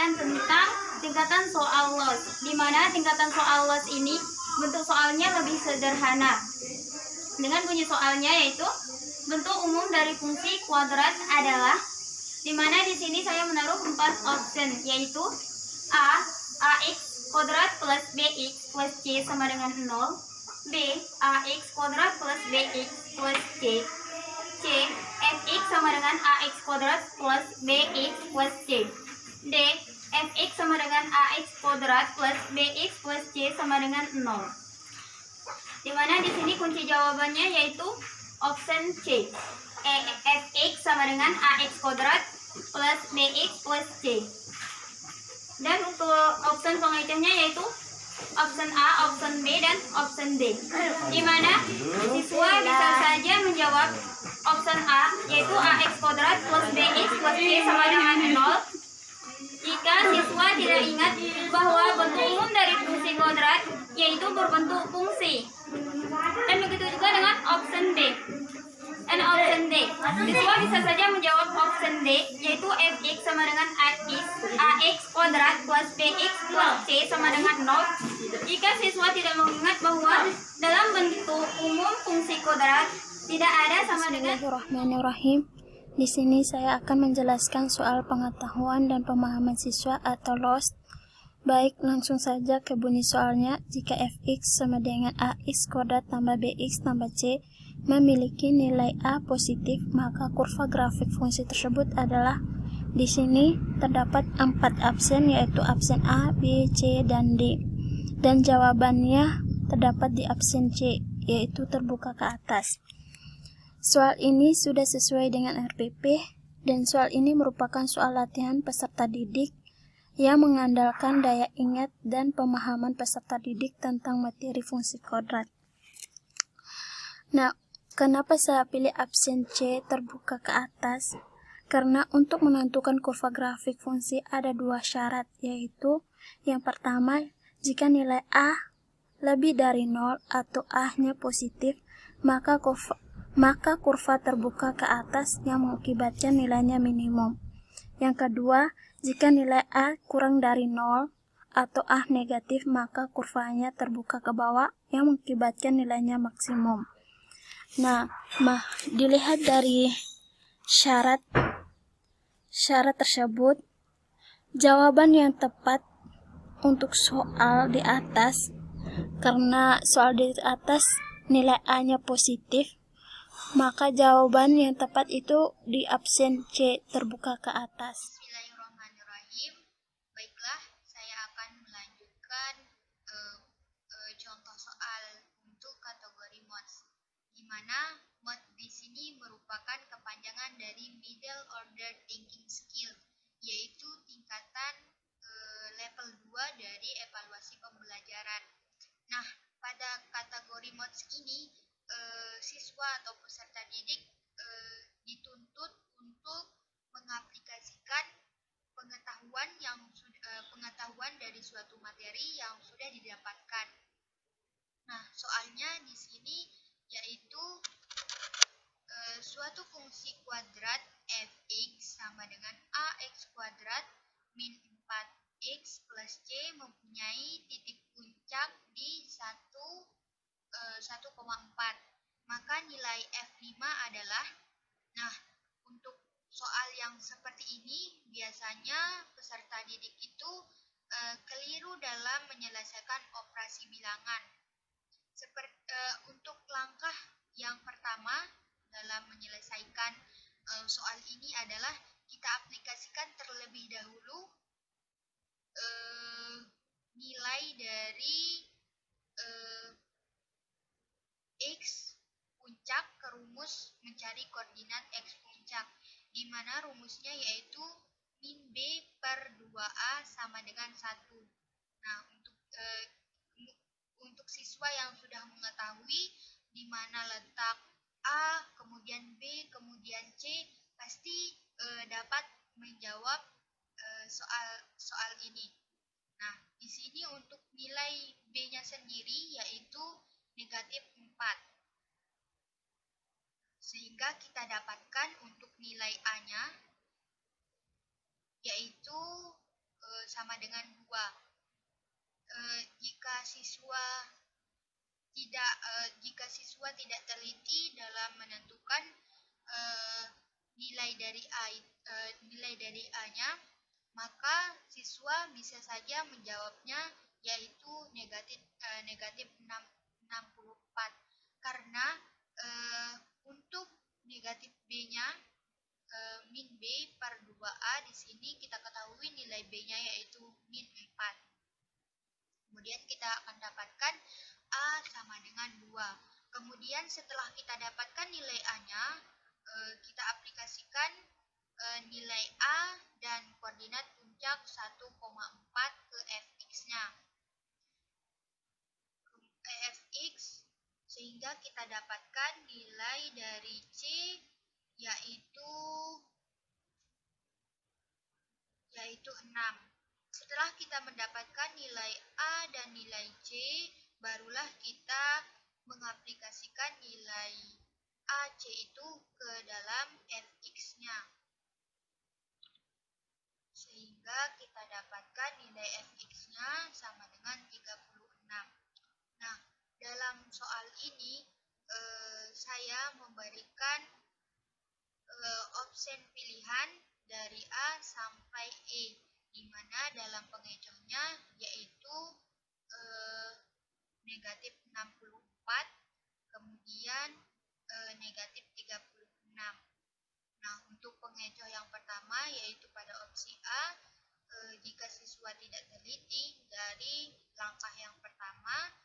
menjelaskan tentang tingkatan soal loss, di mana tingkatan soal loss ini bentuk soalnya lebih sederhana. Dengan bunyi soalnya yaitu bentuk umum dari fungsi kuadrat adalah, di mana di sini saya menaruh 4 option, yaitu ax kuadrat plus bx plus c sama dengan 0, b ax kuadrat plus bx plus c, c fx sama dengan ax kuadrat plus bx plus c, d fx sama dengan ax kuadrat plus bx plus c sama dengan 0. Dimana di sini kunci jawabannya yaitu option C, fx sama dengan ax kuadrat plus bx plus c. Dan untuk option pengecehnya yaitu option A, option B, dan option D. Dimana siswa bisa saja menjawab option A, yaitu ax kuadrat plus bx plus c sama dengan 0, jika siswa tidak ingat bahwa bentuk umum dari fungsi kuadrat yaitu berbentuk fungsi. Dan begitu juga dengan option D. Dan option D, siswa bisa saja menjawab option D, yaitu fx sama dengan ax kuadrat plus bx plus c sama dengan 0, jika siswa tidak mengingat bahwa dalam bentuk umum fungsi kuadrat tidak ada sama dengan. Bismillahirrahmanirrahim. Di sini saya akan menjelaskan soal pengetahuan dan pemahaman siswa atau LOS. Baik, langsung saja ke bunyi soalnya. Jika fx sama dengan ax kuadrat tambah bx tambah c memiliki nilai a positif, maka kurva grafik fungsi tersebut adalah, di sini terdapat 4 absen, yaitu absen A, B, C, dan D. Dan jawabannya terdapat di absen C, yaitu terbuka ke atas. Soal ini sudah sesuai dengan RPP, dan soal ini merupakan soal latihan peserta didik yang mengandalkan daya ingat dan pemahaman peserta didik tentang materi fungsi kuadrat. Nah, kenapa saya pilih absen C terbuka ke atas? Karena untuk menentukan kurva grafik fungsi ada 2 syarat, yaitu yang pertama, jika nilai A lebih dari 0 atau A-nya positif, maka kurva terbuka ke atas yang mengakibatkan nilainya minimum. Yang kedua, jika nilai A kurang dari 0 atau A negatif, maka kurvanya terbuka ke bawah yang mengakibatkan nilainya maksimum. Nah, dilihat dari syarat tersebut, jawaban yang tepat untuk soal di atas, karena soal di atas nilai A-nya positif, maka jawaban yang tepat itu di absen C terbuka ke atas. Bismillahirrahmanirrahim. Baiklah, saya akan melanjutkan contoh soal untuk kategori MODS, di mana MOD di sini merupakan kepanjangan dari Middle Order Thinking Skill, yaitu tingkatan level 2 dari evaluasi pembelajaran. Nah, pada kategori MODS ini siswa atau peserta didik dituntut untuk mengaplikasikan pengetahuan dari suatu materi yang sudah didapatkan. Nah, soalnya di sini yaitu suatu fungsi kuadrat fx sama dengan ax kuadrat min 4x plus c mempunyai titik puncak di 1,4. Maka nilai F5 adalah, nah, untuk soal yang seperti ini biasanya peserta didik itu keliru dalam menyelesaikan operasi bilangan. Untuk langkah yang pertama dalam menyelesaikan soal ini adalah kita aplikasikan terlebih dahulu nilai dari X puncak ke rumus mencari koordinat X puncak, di mana rumusnya yaitu min B per 2A sama dengan 1. Nah, untuk siswa yang sudah mengetahui di mana letak A, kemudian B, kemudian C, pasti dapat menjawab soal ini. Nah, di sini untuk nilai B-nya sendiri yaitu negatif 4. Sehingga kita dapatkan untuk nilai A-nya yaitu sama dengan 2. Jika siswa tidak teliti dalam menentukan nilai dari A-nya, maka siswa bisa saja menjawabnya yaitu negatif 64, karena untuk negatif B-nya min B per 2A, di sini kita ketahui nilai B-nya yaitu min 4. Kemudian kita akan dapatkan A sama dengan 2. Kemudian setelah kita dapatkan nilai A-nya, kita aplikasikan nilai A dan koordinat puncak 1,4 ke fx-nya. Fx, sehingga kita dapatkan nilai dari C yaitu 6. Setelah kita mendapatkan nilai A dan nilai C, barulah kita mengaplikasikan nilai AC itu ke dalam fx-nya. Sehingga kita dapatkan nilai fx-nya sama dengan 36. Nah, dalam soal ini saya memberikan opsi pilihan dari A sampai E, di mana dalam pengecohnya yaitu negatif 64, kemudian negatif 36. Nah, untuk pengecoh yang pertama yaitu pada opsi A, jika siswa tidak teliti dari langkah yang pertama,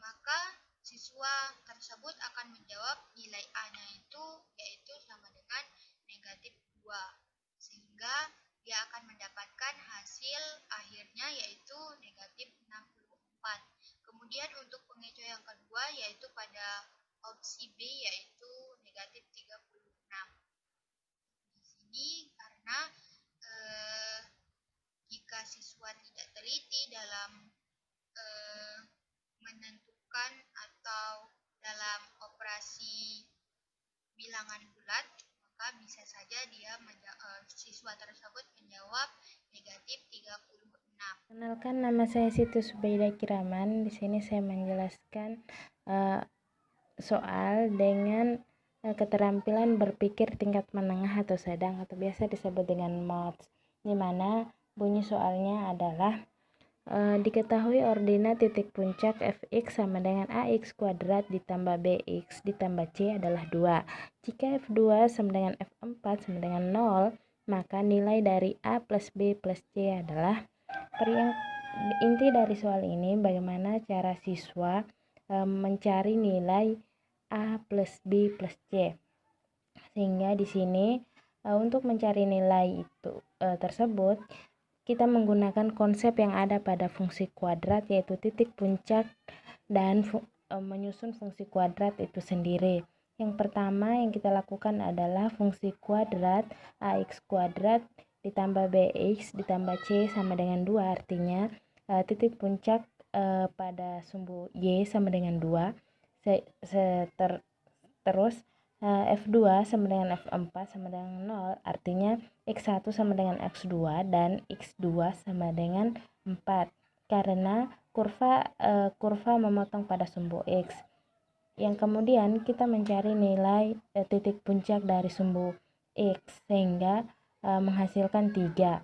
maka siswa tersebut akan menjawab nilai A-nya yaitu sama dengan negatif 2, sehingga dia akan mendapatkan hasil akhirnya yaitu negatif 64. Kemudian untuk pengecoh yang kedua yaitu pada opsi B yaitu negatif 36. Di sini karena jika siswa tidak teliti dalam menentukan atau dalam operasi bilangan bulat, maka bisa saja siswa tersebut menjawab negatif 36. Kenalkan, nama saya Siti Subaida Kiraman. Di sini saya menjelaskan soal dengan keterampilan berpikir tingkat menengah atau sedang atau biasa disebut dengan MOTS, di mana bunyi soalnya adalah diketahui ordinat titik puncak fx sama dengan ax kuadrat ditambah bx ditambah c adalah 2. Jika f2 sama dengan f4 sama dengan 0, maka nilai dari a plus b plus c adalah. Inti dari soal ini bagaimana cara siswa mencari nilai a plus b plus c. Sehingga di sini untuk mencari nilai itu tersebut kita menggunakan konsep yang ada pada fungsi kuadrat, yaitu titik puncak dan menyusun fungsi kuadrat itu sendiri. Yang pertama yang kita lakukan adalah fungsi kuadrat ax kuadrat ditambah bx ditambah c sama dengan 2, artinya titik puncak pada sumbu y sama dengan 2. Terus F2 sama dengan F4 sama dengan 0, artinya X1 sama dengan X2 dan X2 sama dengan 4, karena kurva memotong pada sumbu X. Yang kemudian kita mencari nilai titik puncak dari sumbu X sehingga menghasilkan 3.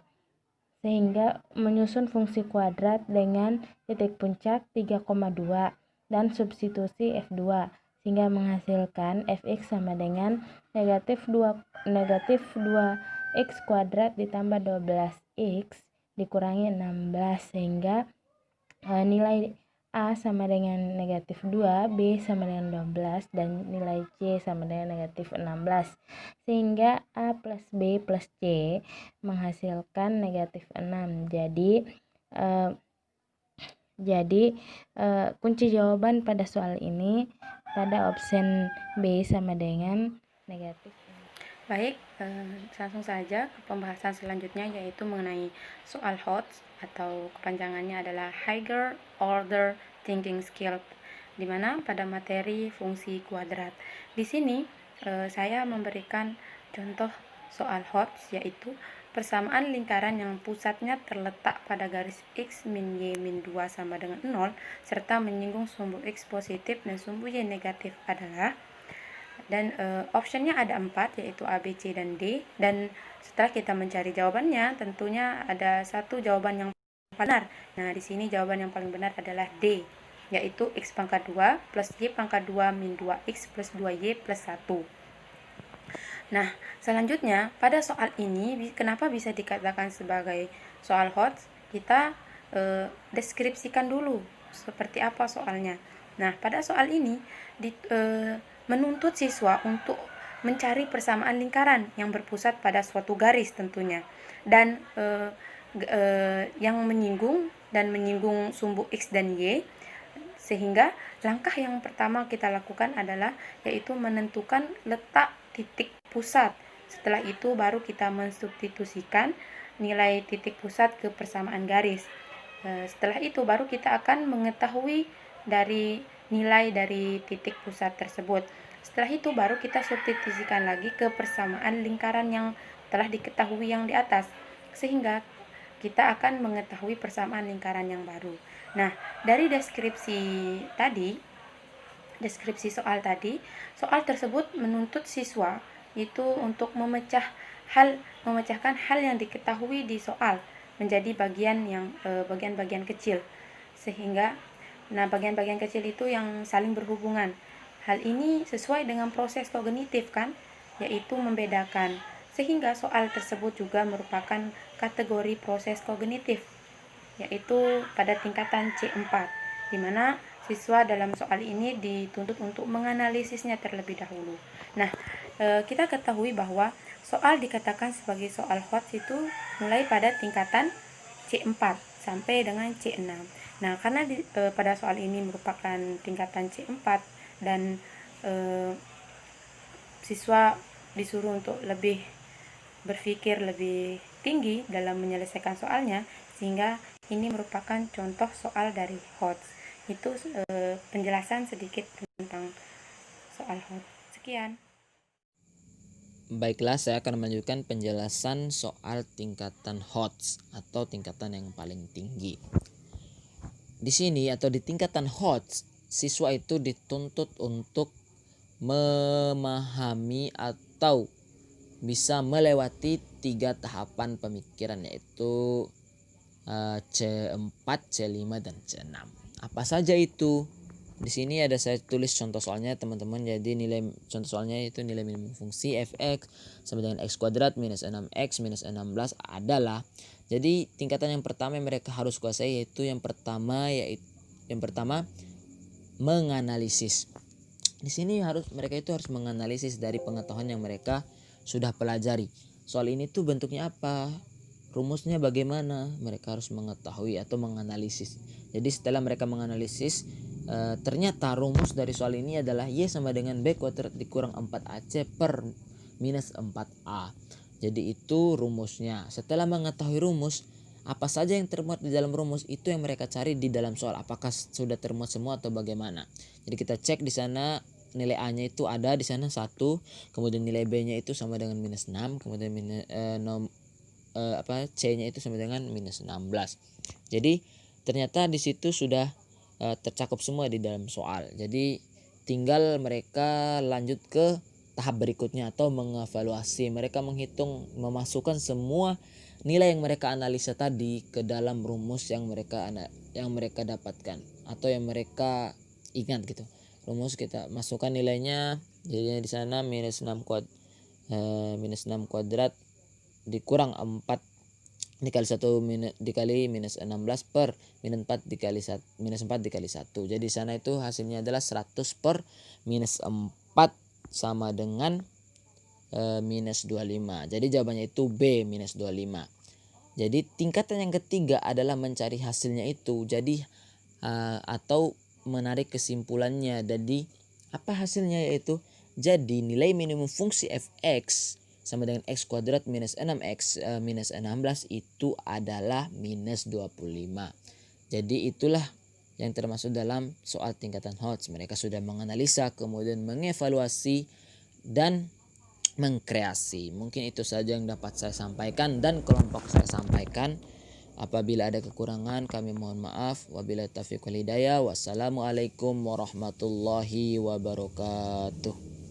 Sehingga menyusun fungsi kuadrat dengan titik puncak 3,2 dan substitusi F2 sehingga menghasilkan fx sama dengan negatif 2x kuadrat ditambah 12x dikurangi 16, sehingga nilai a sama dengan negatif 2, b sama dengan 12, dan nilai c sama dengan negatif 16, sehingga a plus b plus c menghasilkan negatif 6. Jadi kunci jawaban pada soal ini pada option B sama dengan negatif. Baik, langsung saja ke pembahasan selanjutnya, yaitu mengenai soal HOTS atau kepanjangannya adalah Higher Order Thinking Skill, di mana pada materi fungsi kuadrat. Di sini saya memberikan contoh soal HOTS, yaitu persamaan lingkaran yang pusatnya terletak pada garis X min Y min 2 sama dengan 0 serta menyinggung sumbu X positif dan sumbu Y negatif adalah, dan optionnya ada 4 yaitu A, B, C, dan D, dan setelah kita mencari jawabannya tentunya ada satu jawaban yang benar. Nah, di sini jawaban yang paling benar adalah D, yaitu X pangkat 2 plus Y pangkat 2 min 2X plus 2Y plus 1. Nah, selanjutnya pada soal ini kenapa bisa dikatakan sebagai soal HOTS? Kita deskripsikan dulu seperti apa soalnya. Nah, pada soal ini menuntut siswa untuk mencari persamaan lingkaran yang berpusat pada suatu garis tentunya, dan yang menyinggung sumbu X dan Y, sehingga langkah yang pertama kita lakukan adalah yaitu menentukan letak titik pusat. Setelah itu baru kita mensubstitusikan nilai titik pusat ke persamaan garis. Setelah itu baru kita akan mengetahui dari nilai dari titik pusat tersebut. Setelah itu baru kita substitusikan lagi ke persamaan lingkaran yang telah diketahui yang di atas, sehingga kita akan mengetahui persamaan lingkaran yang baru. Nah, dari deskripsi soal tadi, soal tersebut menuntut siswa itu untuk memecahkan hal yang diketahui di soal menjadi bagian-bagian kecil, sehingga bagian-bagian kecil itu yang saling berhubungan. Hal ini sesuai dengan proses kognitif kan, yaitu membedakan, sehingga soal tersebut juga merupakan kategori proses kognitif, yaitu pada tingkatan C4, di mana siswa dalam soal ini dituntut untuk menganalisisnya terlebih dahulu. Nah, kita ketahui bahwa soal dikatakan sebagai soal HOTS itu mulai pada tingkatan C4 sampai dengan C6. Nah, karena pada soal ini merupakan tingkatan C4 dan siswa disuruh untuk lebih berpikir lebih tinggi dalam menyelesaikan soalnya, sehingga ini merupakan contoh soal dari HOTS. Itu penjelasan sedikit tentang soal HOTS. Sekian. Baiklah, saya akan melanjutkan penjelasan soal tingkatan HOTS atau tingkatan yang paling tinggi. Di sini atau di tingkatan HOTS, siswa itu dituntut untuk memahami atau bisa melewati 3 tahapan pemikiran, yaitu C4, C5, dan C6. Apa saja itu? Di sini ada saya tulis contoh soalnya teman-teman. Jadi nilai contoh soalnya itu nilai minimum fungsi fx sama dengan x kuadrat minus 6x minus 16 adalah. Jadi tingkatan yang pertama yang mereka harus kuasai yaitu yang pertama menganalisis. Di sini mereka itu harus menganalisis dari pengetahuan yang mereka sudah pelajari. Soal ini tuh bentuknya apa? Rumusnya bagaimana? Mereka harus mengetahui atau menganalisis. Jadi setelah mereka menganalisis, ternyata rumus dari soal ini adalah Y sama dengan B kuadrat dikurang 4AC per minus 4A. Jadi itu rumusnya. Setelah mengetahui rumus, apa saja yang termuat di dalam rumus itu yang mereka cari di dalam soal. Apakah sudah termuat semua atau bagaimana? Jadi kita cek di sana nilai A-nya itu ada di sana 1, kemudian nilai B-nya itu sama dengan minus 6, kemudian C-nya itu sama dengan minus 16. Jadi ternyata di situ sudah tercakup semua di dalam soal. Jadi tinggal mereka lanjut ke tahap berikutnya atau mengevaluasi. Mereka menghitung, memasukkan semua nilai yang mereka analisa tadi ke dalam rumus yang mereka dapatkan atau yang mereka ingat gitu. Rumus kita masukkan nilainya. Jadi di sana minus 6 kuadrat dikurang 4 dikali 1 dikali minus 16 per minus 4 dikali 1. Jadi di sana itu hasilnya adalah 100 per minus 4 sama dengan minus 25. Jadi jawabannya itu B minus 25. Jadi tingkatan yang ketiga adalah mencari hasilnya itu. Jadi atau menarik kesimpulannya. Jadi apa hasilnya yaitu? Jadi nilai minimum fungsi fx sama dengan x kuadrat minus 6x minus 16 itu adalah minus 25. Jadi itulah yang termasuk dalam soal tingkatan HOTS. Mereka sudah menganalisa, kemudian mengevaluasi, dan mengkreasi. Mungkin itu saja yang dapat saya sampaikan dan kelompok saya sampaikan. Apabila ada kekurangan kami mohon maaf. Wabillahi taufiq wal hidayah. Wassalamualaikum warahmatullahi wabarakatuh.